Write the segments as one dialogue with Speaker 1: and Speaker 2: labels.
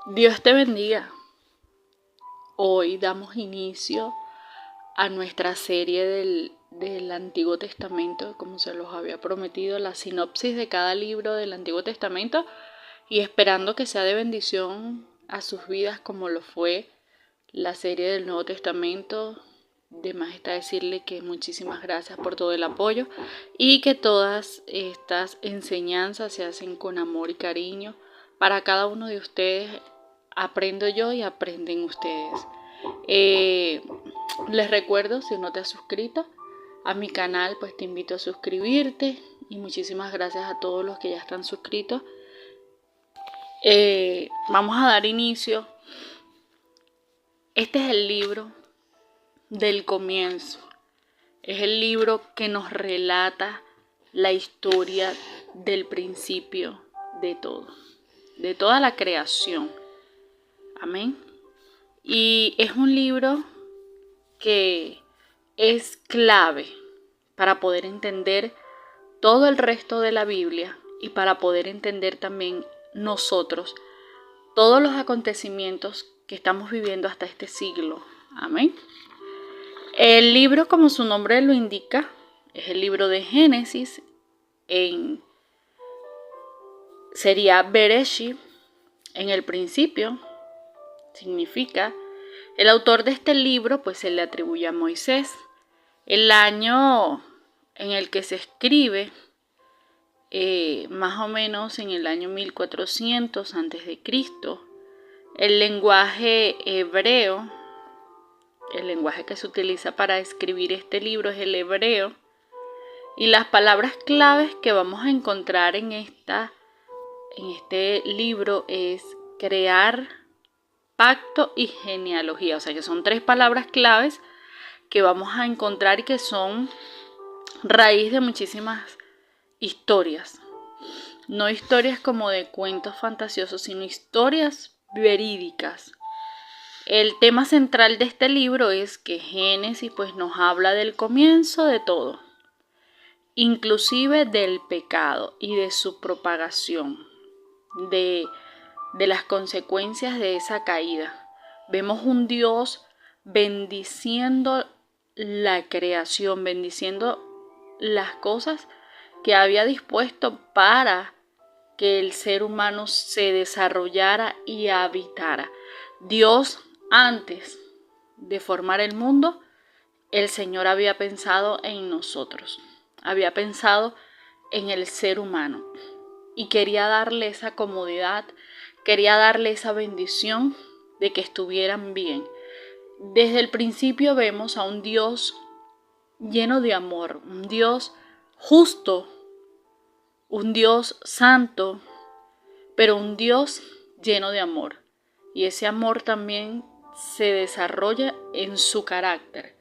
Speaker 1: Dios te bendiga. Hoy damos inicio a nuestra serie del Antiguo Testamento, como se los había prometido, la sinopsis de cada libro del Antiguo Testamento y esperando que sea de bendición a sus vidas como lo fue la serie del Nuevo Testamento. De más está decirle que muchísimas gracias por todo el apoyo y que todas estas enseñanzas se hacen con amor y cariño para cada uno de ustedes. Aprendo yo y aprenden ustedes. Les recuerdo, si no te has suscrito a mi canal, pues te invito a suscribirte y muchísimas gracias a todos los que ya están suscritos. Vamos a dar inicio. Este es el libro del comienzo. Es el libro que nos relata la historia del principio de todo, de toda la creación. Amén. Y es un libro que es clave para poder entender todo el resto de la Biblia y para poder entender también nosotros todos los acontecimientos que estamos viviendo hasta este siglo. Amén. El libro, como su nombre lo indica, es el libro de Génesis. Sería Bereshit, en el principio, significa. El autor de este libro pues se le atribuye a Moisés. El año en el que se escribe, más o menos en el año 1400 a.C. El lenguaje hebreo, el lenguaje que se utiliza para escribir este libro es el hebreo. Y las palabras claves que vamos a encontrar en este libro es crear, pacto y genealogía. O sea que son tres palabras claves que vamos a encontrar y que son raíz de muchísimas historias. No historias como de cuentos fantasiosos, sino historias verídicas. El tema central de este libro es que Génesis pues nos habla del comienzo de todo, inclusive del pecado y de su propagación, de las consecuencias de esa caída. Vemos un Dios bendiciendo la creación, bendiciendo las cosas que había dispuesto para que el ser humano se desarrollara y habitara. Dios, antes de formar el mundo, el Señor había pensado en nosotros, había pensado en el ser humano y quería darle esa comodidad, quería darle esa bendición de que estuvieran bien. Desde el principio vemos a un Dios lleno de amor, un Dios justo, un Dios santo, pero un Dios lleno de amor. Y ese amor también se desarrolla en su carácter,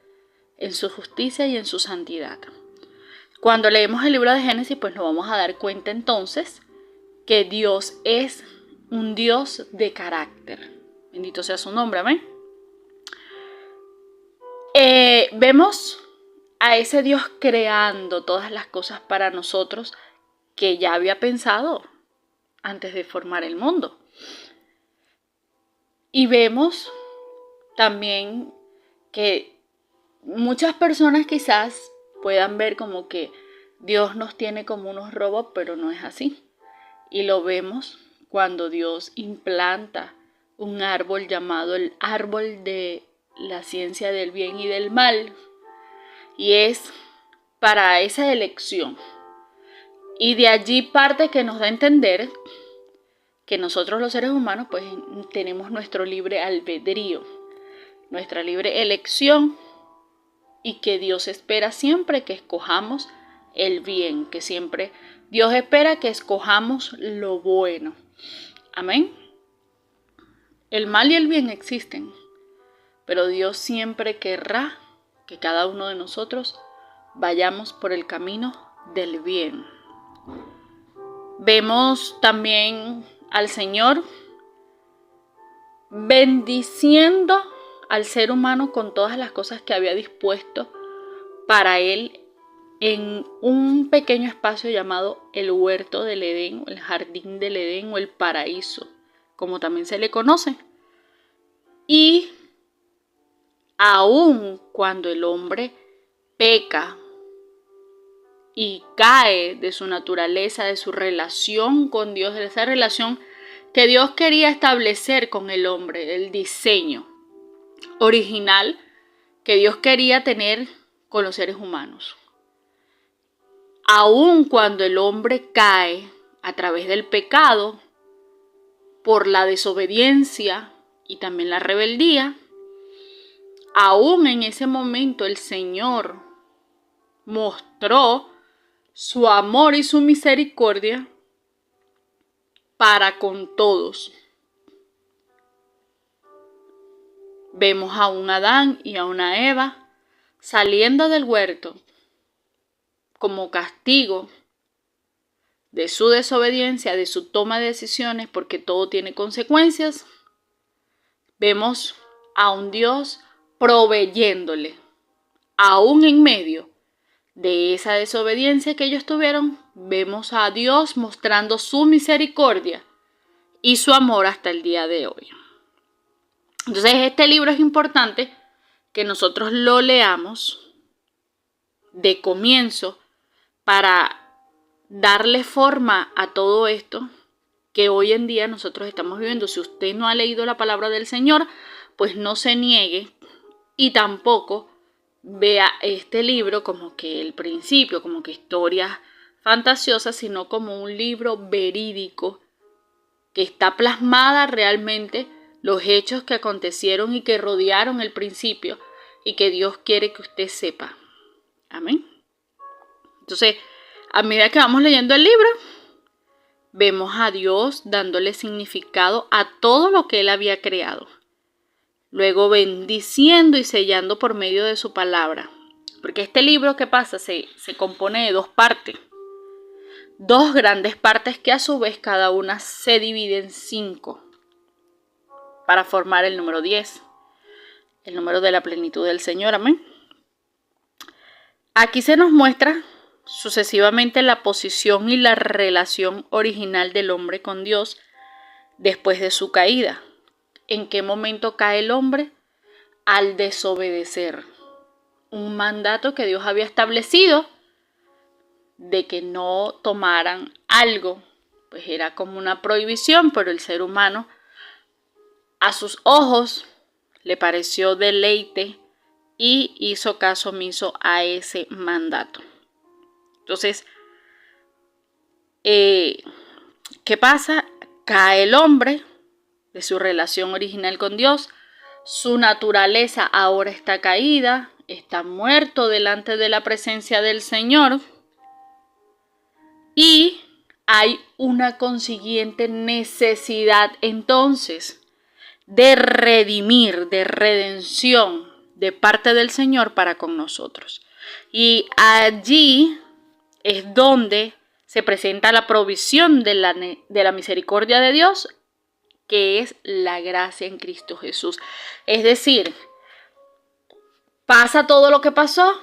Speaker 1: en su justicia y en su santidad. Cuando leemos el libro de Génesis, pues nos vamos a dar cuenta entonces que Dios es un Dios de carácter. Bendito sea su nombre, amén. Vemos a ese Dios creando todas las cosas para nosotros que ya había pensado antes de formar el mundo. Y vemos también que muchas personas quizás puedan ver como que Dios nos tiene como unos robots, pero no es así. Y lo vemos cuando Dios implanta un árbol llamado el árbol de la ciencia del bien y del mal. Y es para esa elección. Y de allí parte que nos da a entender que nosotros los seres humanos pues tenemos nuestro libre albedrío, nuestra libre elección, y que Dios espera siempre que escojamos el bien, que siempre Dios espera que escojamos lo bueno. Amén. El mal y el bien existen, pero Dios siempre querrá que cada uno de nosotros vayamos por el camino del bien. Vemos también al Señor bendiciendo al ser humano con todas las cosas que había dispuesto para él en un pequeño espacio llamado el huerto del Edén, el jardín del Edén o el paraíso como también se le conoce. Y aun cuando el hombre peca y cae de su naturaleza, de su relación con Dios, de esa relación que Dios quería establecer con el hombre, el diseño original que Dios quería tener con los seres humanos. Aun cuando el hombre cae a través del pecado, por la desobediencia y también la rebeldía, aún en ese momento el Señor mostró su amor y su misericordia para con todos. Vemos a un Adán y a una Eva saliendo del huerto como castigo de su desobediencia, de su toma de decisiones, porque todo tiene consecuencias. Vemos a un Dios proveyéndole, aún en medio de esa desobediencia que ellos tuvieron, vemos a Dios mostrando su misericordia y su amor hasta el día de hoy. Entonces, este libro es importante que nosotros lo leamos de comienzo para darle forma a todo esto que hoy en día nosotros estamos viviendo. Si usted no ha leído la palabra del Señor, pues no se niegue y tampoco vea este libro como que el principio, como que historias fantasiosas, sino como un libro verídico que está plasmada realmente los hechos que acontecieron y que rodearon el principio y que Dios quiere que usted sepa. Amén. Entonces, a medida que vamos leyendo el libro, vemos a Dios dándole significado a todo lo que Él había creado. Luego bendiciendo y sellando por medio de su palabra. Porque este libro, ¿qué pasa? Se compone de dos partes. Dos grandes partes que a su vez cada una se divide en 5. Para formar el número 10. El número de la plenitud del Señor. Amén. Aquí se nos muestra sucesivamente la posición y la relación original del hombre con Dios después de su caída. ¿En qué momento cae el hombre? Al desobedecer un mandato que Dios había establecido de que no tomaran algo. Pues era como una prohibición, pero el ser humano a sus ojos le pareció deleite y hizo caso omiso a ese mandato. Entonces, ¿qué pasa? Cae el hombre de su relación original con Dios, su naturaleza ahora está caída, está muerto delante de la presencia del Señor y hay una consiguiente necesidad entonces de redimir, de redención de parte del Señor para con nosotros. Y allí es donde se presenta la provisión de la misericordia de Dios, que es la gracia en Cristo Jesús. Es decir, pasa todo lo que pasó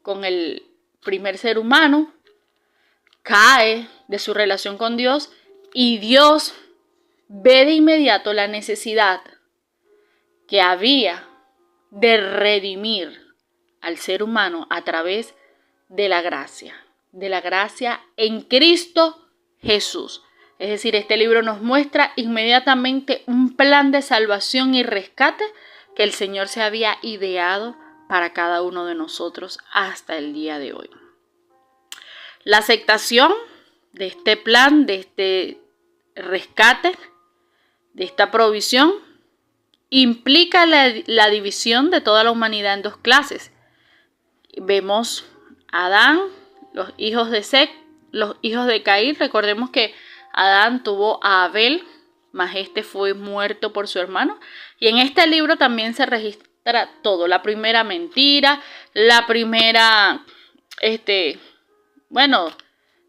Speaker 1: con el primer ser humano, cae de su relación con Dios y Dios ve de inmediato la necesidad que había de redimir al ser humano a través de la gracia en Cristo Jesús. Es decir, este libro nos muestra inmediatamente un plan de salvación y rescate que el Señor se había ideado para cada uno de nosotros hasta el día de hoy. La aceptación de este plan, de este rescate, de esta provisión, implica la división de toda la humanidad en dos clases. Vemos a Adán, los hijos de Set, los hijos de Caín. Recordemos que Adán tuvo a Abel, mas este fue muerto por su hermano. Y en este libro también se registra todo. La primera mentira, la primera,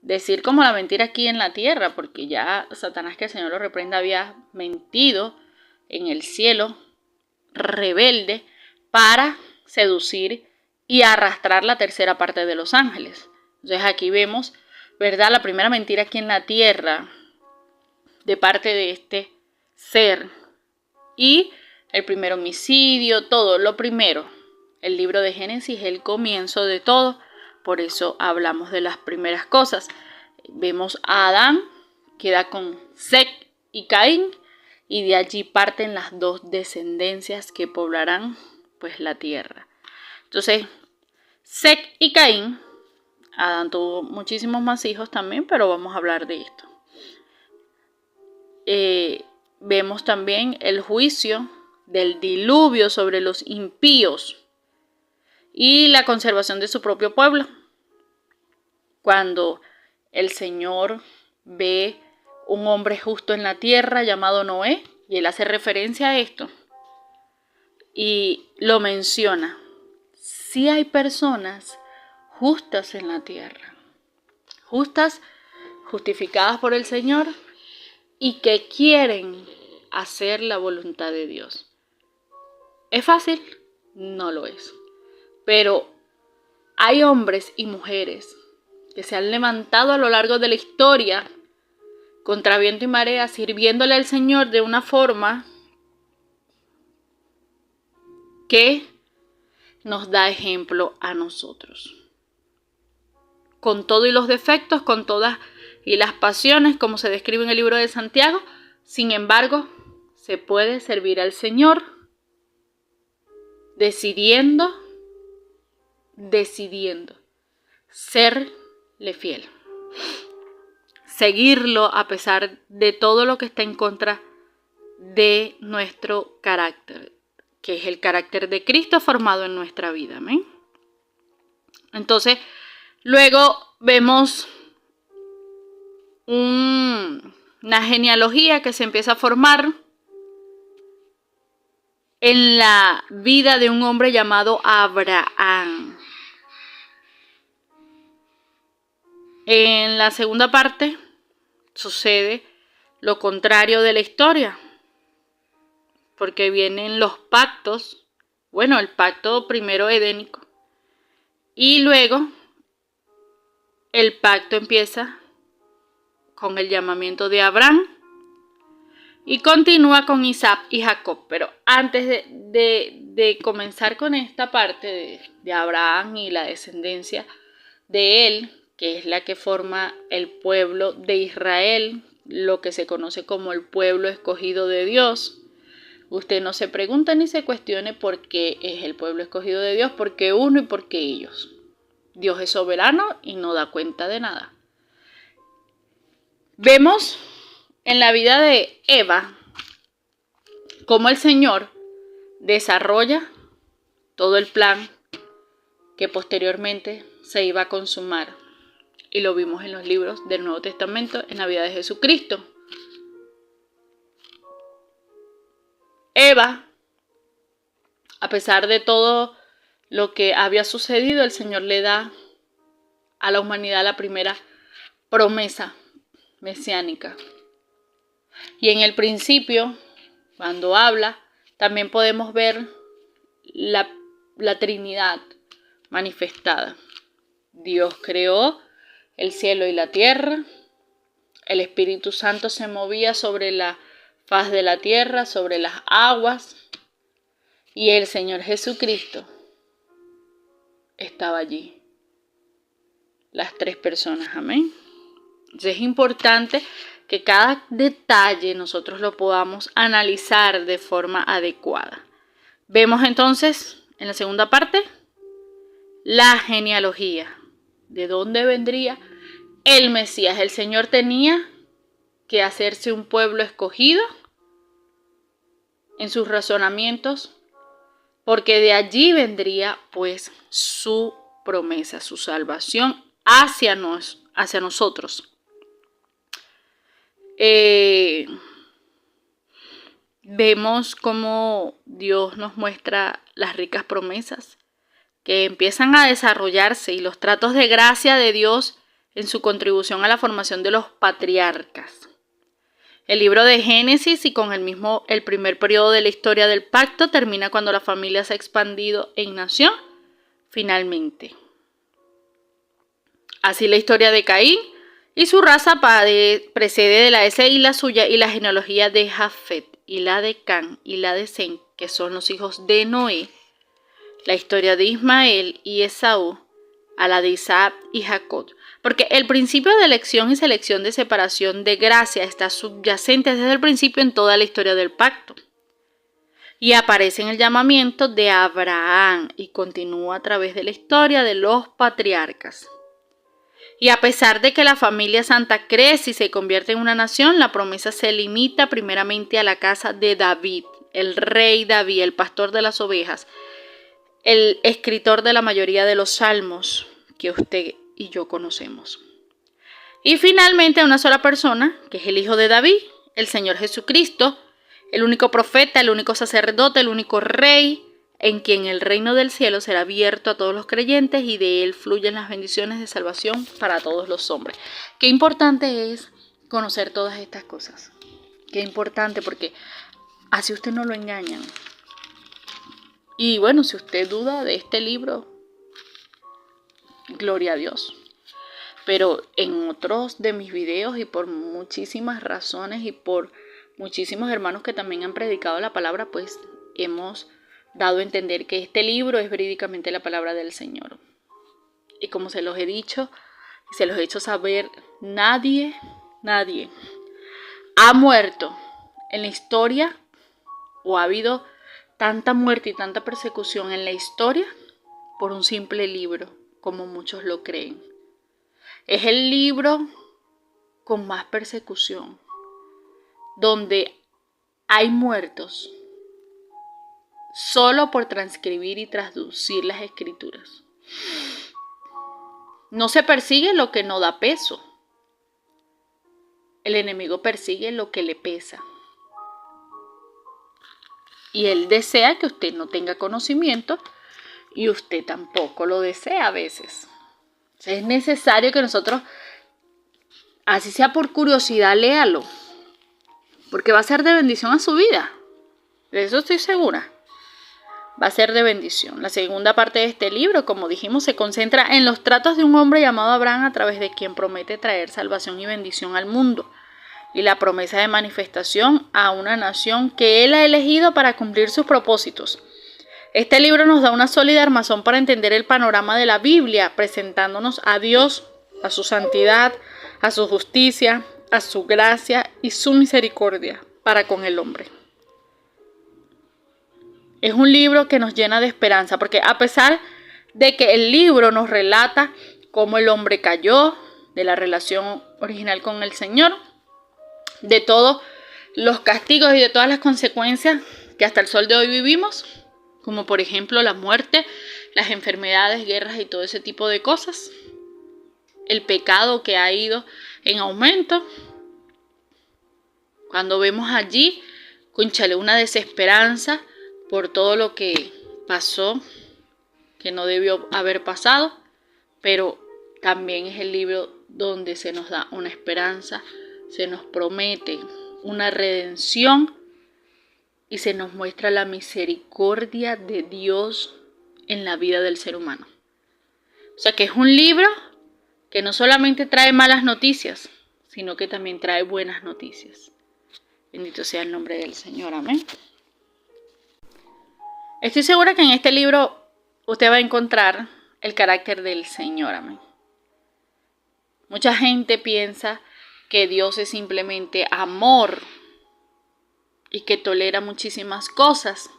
Speaker 1: decir como la mentira aquí en la tierra, porque ya Satanás, que el Señor lo reprenda, había mentido en el cielo, rebelde, para seducir y arrastrar la tercera parte de los ángeles. Entonces aquí vemos, ¿verdad?, la primera mentira aquí en la tierra de parte de este ser. Y el primer homicidio, todo lo primero. El libro de Génesis es el comienzo de todo. Por eso hablamos de las primeras cosas. Vemos a Adán, queda con Set y Caín. Y de allí parten las dos descendencias que poblarán pues la tierra. Entonces, Set y Caín. Adán tuvo muchísimos más hijos también, pero vamos a hablar de esto. Vemos también el juicio del diluvio sobre los impíos y la conservación de su propio pueblo. Cuando el Señor ve un hombre justo en la tierra llamado Noé, y él hace referencia a esto y lo menciona. Sí hay personas justas en la tierra, justas, justificadas por el Señor y que quieren hacer la voluntad de Dios. ¿Es fácil? No lo es. Pero hay hombres y mujeres que se han levantado a lo largo de la historia contra viento y marea, sirviéndole al Señor de una forma que nos da ejemplo a nosotros. Con todo y los defectos, con todas y las pasiones, como se describe en el libro de Santiago, sin embargo, se puede servir al Señor decidiendo serle fiel. Seguirlo a pesar de todo lo que está en contra de nuestro carácter, que es el carácter de Cristo formado en nuestra vida. ¿Amén? Entonces, luego vemos una genealogía que se empieza a formar en la vida de un hombre llamado Abraham. En la segunda parte sucede lo contrario de la historia, porque vienen los pactos, bueno, el pacto primero edénico, y luego el pacto empieza con el llamamiento de Abraham y continúa con Isaac y Jacob. Pero antes de comenzar con esta parte de Abraham y la descendencia de él, que es la que forma el pueblo de Israel, lo que se conoce como el pueblo escogido de Dios. Usted no se pregunta ni se cuestione por qué es el pueblo escogido de Dios, por qué uno y por qué ellos. Dios es soberano y no da cuenta de nada. Vemos en la vida de Eva cómo el Señor desarrolla todo el plan que posteriormente se iba a consumar. Y lo vimos en los libros del Nuevo Testamento, en la vida de Jesucristo. Eva, a pesar de todo lo que había sucedido, el Señor le da a la humanidad la primera promesa mesiánica. Y en el principio, cuando habla, también podemos ver la Trinidad manifestada. Dios creó el cielo y la tierra. El Espíritu Santo se movía sobre la faz de la tierra, sobre las aguas. Y el Señor Jesucristo estaba allí. Las tres personas, amén. Entonces es importante que cada detalle nosotros lo podamos analizar de forma adecuada. Vemos entonces en la segunda parte la genealogía. ¿De dónde vendría el Mesías? El Señor tenía que hacerse un pueblo escogido en sus razonamientos, porque de allí vendría pues su promesa, su salvación hacia nosotros. Vemos cómo Dios nos muestra las ricas promesas que empiezan a desarrollarse y los tratos de gracia de Dios en su contribución a la formación de los patriarcas. El libro de Génesis y con el primer periodo de la historia del pacto termina cuando la familia se ha expandido en nación finalmente. Así la historia de Caín Y su raza precede de la S y la suya, y la genealogía de Jafet, y la de Can, y la de Sem, que son los hijos de Noé, la historia de Ismael y Esaú, a la de Isaac y Jacob. Porque el principio de elección y selección de separación de gracia está subyacente desde el principio en toda la historia del pacto. Y aparece en el llamamiento de Abraham y continúa a través de la historia de los patriarcas. Y a pesar de que la familia santa crece y se convierte en una nación, la promesa se limita primeramente a la casa de David, el rey David, el pastor de las ovejas, el escritor de la mayoría de los salmos que usted y yo conocemos. Y finalmente a una sola persona, que es el hijo de David, el Señor Jesucristo, el único profeta, el único sacerdote, el único rey, en quien el reino del cielo será abierto a todos los creyentes y de él fluyen las bendiciones de salvación para todos los hombres. Qué importante es conocer todas estas cosas. Qué importante, porque así usted no lo engañan. Y bueno, si usted duda de este libro, gloria a Dios. Pero en otros de mis videos y por muchísimas razones y por muchísimos hermanos que también han predicado la palabra, pues hemos dado a entender que este libro es verídicamente la palabra del Señor. Y como se los he dicho y se los he hecho saber, nadie ha muerto en la historia o ha habido tanta muerte y tanta persecución en la historia por un simple libro, como muchos lo creen. Es el libro con más persecución, donde hay muertos solo por transcribir y traducir las escrituras. No se persigue lo que no da peso. El enemigo persigue lo que le pesa. Y él desea que usted no tenga conocimiento y usted tampoco lo desea a veces. Es necesario que nosotros, así sea por curiosidad, léalo. Porque va a ser de bendición a su vida. De eso estoy segura. Va a ser de bendición. La segunda parte de este libro, como dijimos, se concentra en los tratos de un hombre llamado Abraham, a través de quien promete traer salvación y bendición al mundo, y la promesa de manifestación a una nación que él ha elegido para cumplir sus propósitos. Este libro nos da una sólida armazón para entender el panorama de la Biblia, presentándonos a Dios, a su santidad, a su justicia, a su gracia y su misericordia para con el hombre. Es un libro que nos llena de esperanza, porque a pesar de que el libro nos relata cómo el hombre cayó, de la relación original con el Señor, de todos los castigos y de todas las consecuencias que hasta el sol de hoy vivimos, como por ejemplo la muerte, las enfermedades, guerras y todo ese tipo de cosas, el pecado que ha ido en aumento, cuando vemos allí, cónchale, una desesperanza por todo lo que pasó, que no debió haber pasado, pero también es el libro donde se nos da una esperanza, se nos promete una redención y se nos muestra la misericordia de Dios en la vida del ser humano. O sea que es un libro que no solamente trae malas noticias, sino que también trae buenas noticias. Bendito sea el nombre del Señor, amén. Estoy segura que en este libro usted va a encontrar el carácter del Señor, amén. Mucha gente piensa que Dios es simplemente amor y que tolera muchísimas cosas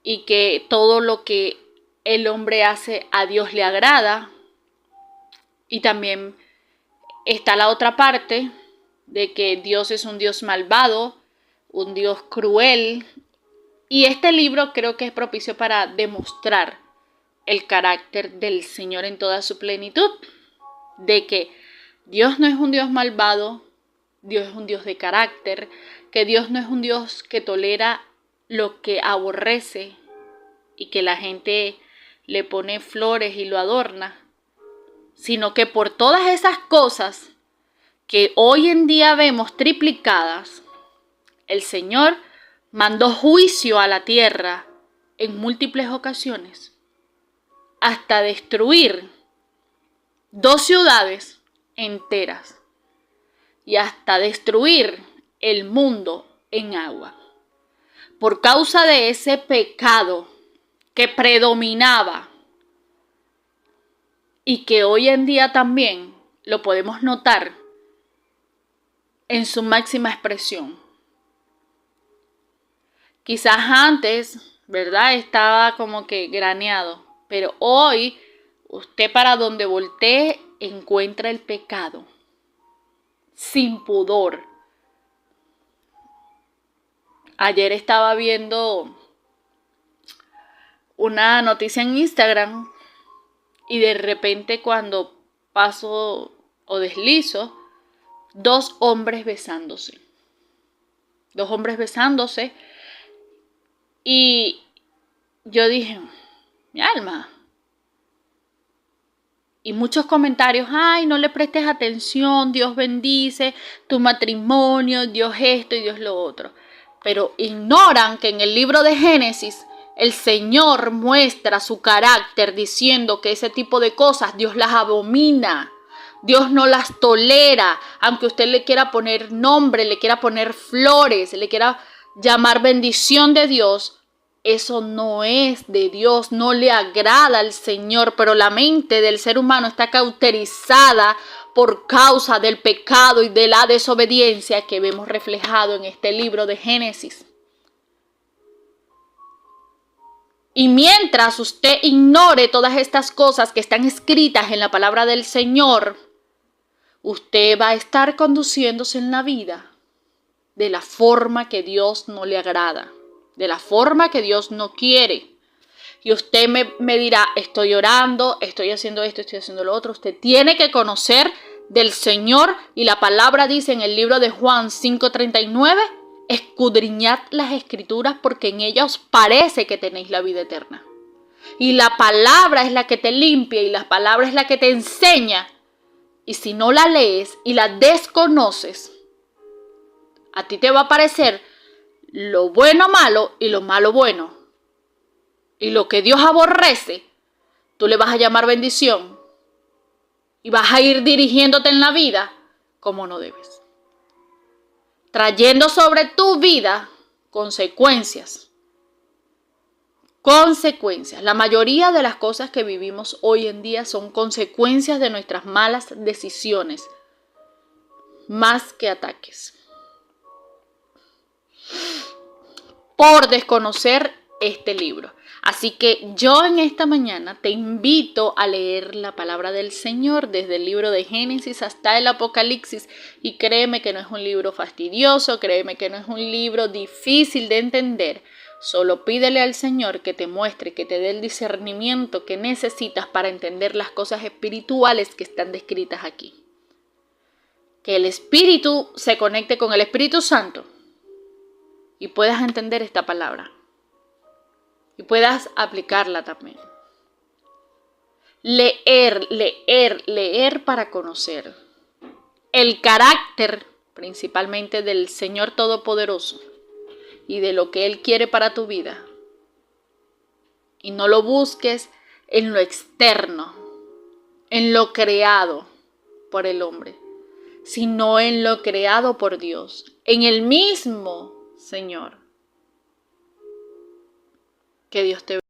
Speaker 1: y que todo lo que el hombre hace a Dios le agrada. Y también está la otra parte de que Dios es un Dios malvado, un Dios cruel. Y este libro creo que es propicio para demostrar el carácter del Señor en toda su plenitud, de que Dios no es un Dios malvado, Dios es un Dios de carácter, que Dios no es un Dios que tolera lo que aborrece y que la gente le pone flores y lo adorna, sino que por todas esas cosas que hoy en día vemos triplicadas, el Señor mandó juicio a la tierra en múltiples ocasiones, hasta destruir 2 ciudades enteras y hasta destruir el mundo en agua. Por causa de ese pecado que predominaba y que hoy en día también lo podemos notar en su máxima expresión. Quizás antes, ¿verdad? Estaba como que graneado, pero hoy usted para donde voltee encuentra el pecado sin pudor. Ayer estaba viendo una noticia en Instagram y de repente cuando paso o deslizo, dos hombres besándose y yo dije, mi alma. Y muchos comentarios, ay, no le prestes atención, Dios bendice tu matrimonio, Dios esto y Dios lo otro. Pero ignoran que en el libro de Génesis el Señor muestra su carácter diciendo que ese tipo de cosas Dios las abomina. Dios no las tolera, aunque usted le quiera poner nombre, le quiera poner flores, le quiera llamar bendición de Dios. Eso no es de Dios, no le agrada al Señor, pero la mente del ser humano está cauterizada por causa del pecado y de la desobediencia que vemos reflejado en este libro de Génesis. Y mientras usted ignore todas estas cosas que están escritas en la palabra del Señor, usted va a estar conduciéndose en la vida de la forma que Dios no le agrada, de la forma que Dios no quiere. Y usted me dirá, estoy orando, estoy haciendo esto, estoy haciendo lo otro. Usted tiene que conocer del Señor y la palabra dice en el libro de Juan 5:39, escudriñad las escrituras porque en ellas os parece que tenéis la vida eterna. Y la palabra es la que te limpia y la palabra es la que te enseña. Y si no la lees y la desconoces, a ti te va a parecer lo bueno malo y lo malo bueno. Y lo que Dios aborrece, tú le vas a llamar bendición. Y vas a ir dirigiéndote en la vida como no debes. Trayendo sobre tu vida consecuencias. Consecuencias. La mayoría de las cosas que vivimos hoy en día son consecuencias de nuestras malas decisiones. Más que ataques. Por desconocer este libro. Así que yo en esta mañana te invito a leer la palabra del Señor desde el libro de Génesis hasta el Apocalipsis y créeme que no es un libro fastidioso, créeme que no es un libro difícil de entender. Solo pídele al Señor que te muestre, que te dé el discernimiento que necesitas para entender las cosas espirituales que están descritas aquí. Que el Espíritu se conecte con el Espíritu Santo y puedas entender esta palabra. Y puedas aplicarla también. Leer para conocer el carácter principalmente del Señor Todopoderoso y de lo que Él quiere para tu vida. Y no lo busques en lo externo, en lo creado por el hombre, sino en lo creado por Dios, en el mismo Señor. Que Dios te bendiga.